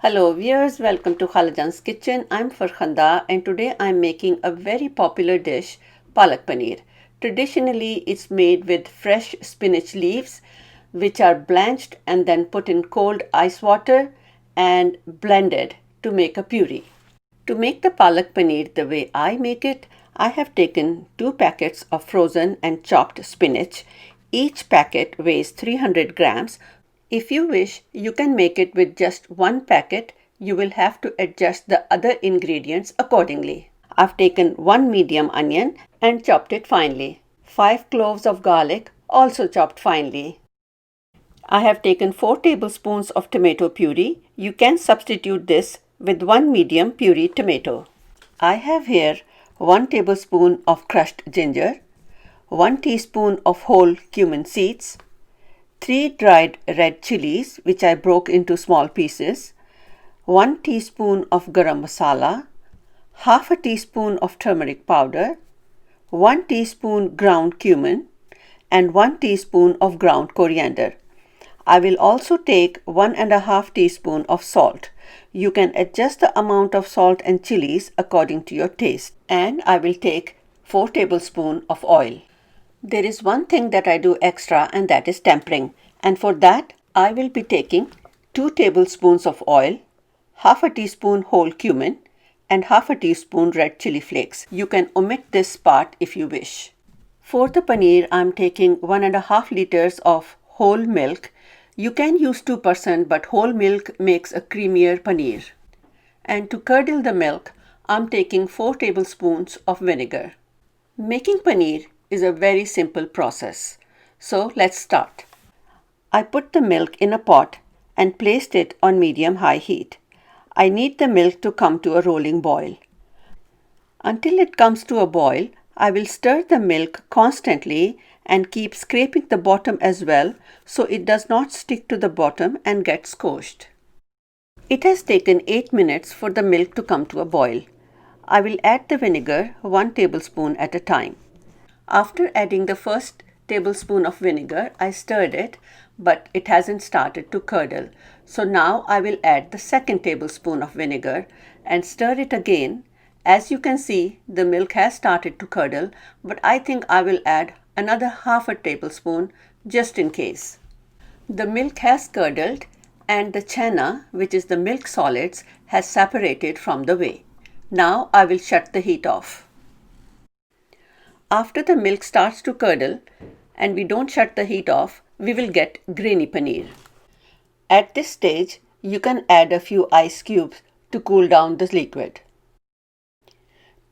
Hello viewers, welcome to Khalajan's Kitchen. I'm Farkhanda and today I'm making a very popular dish, Palak Paneer. Traditionally, it's made with fresh spinach leaves which are blanched and then put in cold ice water and blended to make a puree. To make the Palak Paneer the way I make it, I have taken 2 packets of frozen and chopped spinach. Each packet weighs 300 grams. If you wish, you can make it with just 1 packet. You will have to adjust the other ingredients accordingly. I've taken 1 medium onion and chopped it finely. 5 cloves of garlic, also chopped finely. I have taken 4 tablespoons of tomato puree. You can substitute this with 1 medium puree tomato. I have here 1 tablespoon of crushed ginger, 1 teaspoon of whole cumin seeds, 3 dried red chilies which I broke into small pieces, 1 teaspoon of garam masala, half a teaspoon of turmeric powder, 1 teaspoon ground cumin, and 1 teaspoon of ground coriander. I will also take 1½ teaspoon of salt. You can adjust the amount of salt and chilies according to your taste. And I will take 4 tablespoons of oil. There is one thing that I do extra, and that is tempering. And for that, I will be taking 2 tablespoons of oil, half a teaspoon whole cumin, and half a teaspoon red chili flakes. You can omit this part if you wish. For the paneer, I am taking 1½ liters of whole milk. You can use 2%, but whole milk makes a creamier paneer. And to curdle the milk, I am taking 4 tablespoons of vinegar. Making paneer is a very simple process. So let's start. I put the milk in a pot and placed it on medium-high heat. I need the milk to come to a rolling boil. Until it comes to a boil, I will stir the milk constantly and keep scraping the bottom as well so it does not stick to the bottom and get squashed. It has taken 8 minutes for the milk to come to a boil. I will add the vinegar 1 tablespoon at a time. After adding the first tablespoon of vinegar, I stirred it, but it hasn't started to curdle. So now I will add the second tablespoon of vinegar and stir it again. As you can see, the milk has started to curdle, but I think I will add another half a tablespoon just in case. The milk has curdled and the chana, which is the milk solids, has separated from the whey. Now I will shut the heat off. After the milk starts to curdle and we don't shut the heat off, we will get grainy paneer. At this stage, you can add a few ice cubes to cool down the liquid.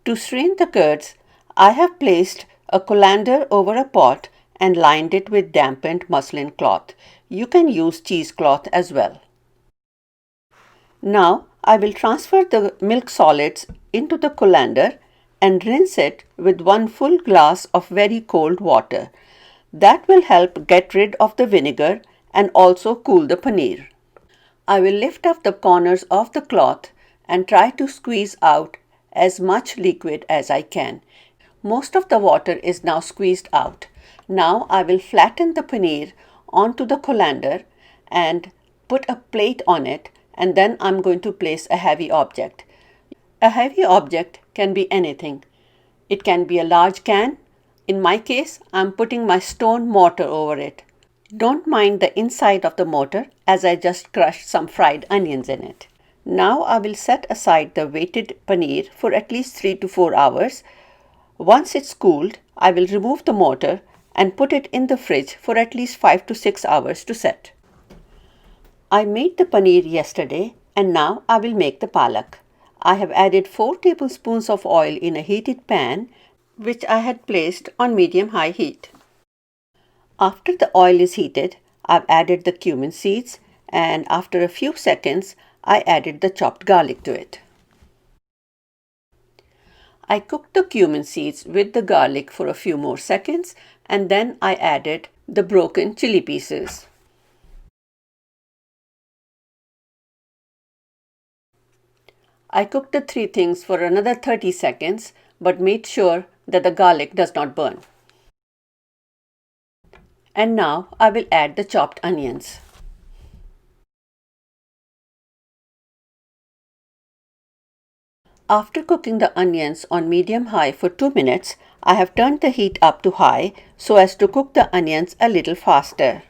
To strain the curds, I have placed a colander over a pot and lined it with dampened muslin cloth. You can use cheesecloth as well. Now I will transfer the milk solids into the colander and rinse it with 1 full glass of very cold water. That will help get rid of the vinegar and also cool the paneer. I will lift up the corners of the cloth and try to squeeze out as much liquid as I can. Most of the water is now squeezed out. Now I will flatten the paneer onto the colander and put a plate on it, and then I'm going to place a heavy object. A heavy object can be anything. It can be a large can. In my case, I'm putting my stone mortar over it. Don't mind the inside of the mortar as I just crushed some fried onions in it. Now I will set aside the weighted paneer for at least 3 to 4 hours. Once it's cooled, I will remove the mortar and put it in the fridge for at least 5 to 6 hours to set. I made the paneer yesterday and now I will make the palak. I have added 4 tablespoons of oil in a heated pan which I had placed on medium-high heat. After the oil is heated, I've added the cumin seeds and after a few seconds, I added the chopped garlic to it. I cooked the cumin seeds with the garlic for a few more seconds and then I added the broken chili pieces. I cooked the 3 things for another 30 seconds but made sure that the garlic does not burn. And now I will add the chopped onions. After cooking the onions on medium-high for 2 minutes, I have turned the heat up to high so as to cook the onions a little faster.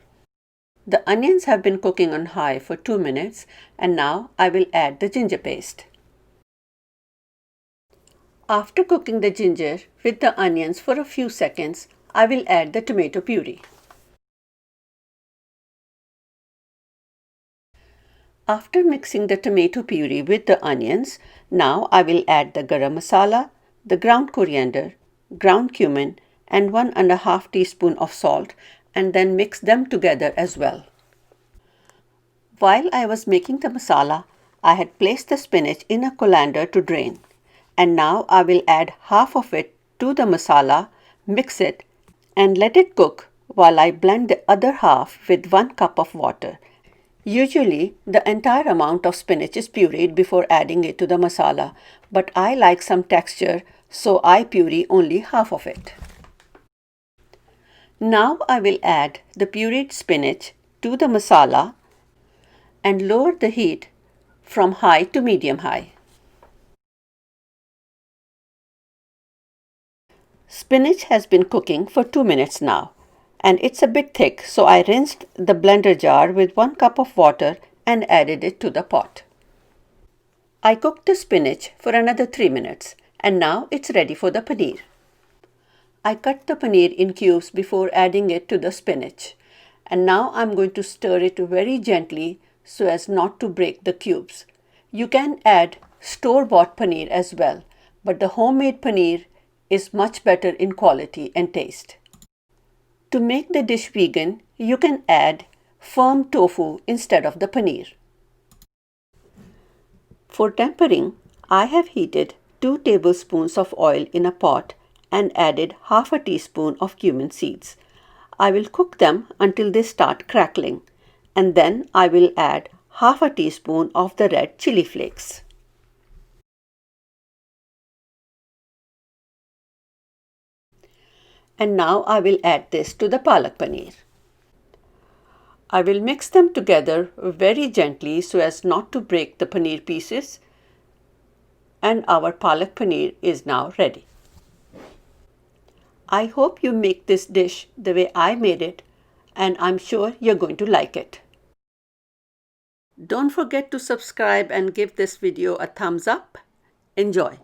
The onions have been cooking on high for 2 minutes and now I will add the ginger paste. After cooking the ginger with the onions for a few seconds, I will add the tomato puree. After mixing the tomato puree with the onions, now I will add the garam masala, the ground coriander, ground cumin and 1½ teaspoon of salt and then mix them together as well. While I was making the masala, I had placed the spinach in a colander to drain. And now I will add half of it to the masala, mix it and let it cook while I blend the other half with 1 cup of water. Usually, the entire amount of spinach is pureed before adding it to the masala, but I like some texture, so I puree only half of it. Now I will add the pureed spinach to the masala and lower the heat from high to medium-high. Spinach has been cooking for 2 minutes now and it's a bit thick, so I rinsed the blender jar with 1 cup of water and added it to the pot. I cooked the spinach for another 3 minutes and now it's ready for the paneer. I cut the paneer in cubes before adding it to the spinach and now I'm going to stir it very gently so as not to break the cubes. You can add store-bought paneer as well, but the homemade paneer is much better in quality and taste. To make the dish vegan, you can add firm tofu instead of the paneer. For tempering, I have heated 2 tablespoons of oil in a pot and added half a teaspoon of cumin seeds. I will cook them until they start crackling and then I will add half a teaspoon of the red chili flakes. And now I will add this to the palak paneer. I will mix them together very gently so as not to break the paneer pieces, and our palak paneer is now ready. I hope you make this dish the way I made it, and I'm sure you're going to like it. Don't forget to subscribe and give this video a thumbs up. Enjoy!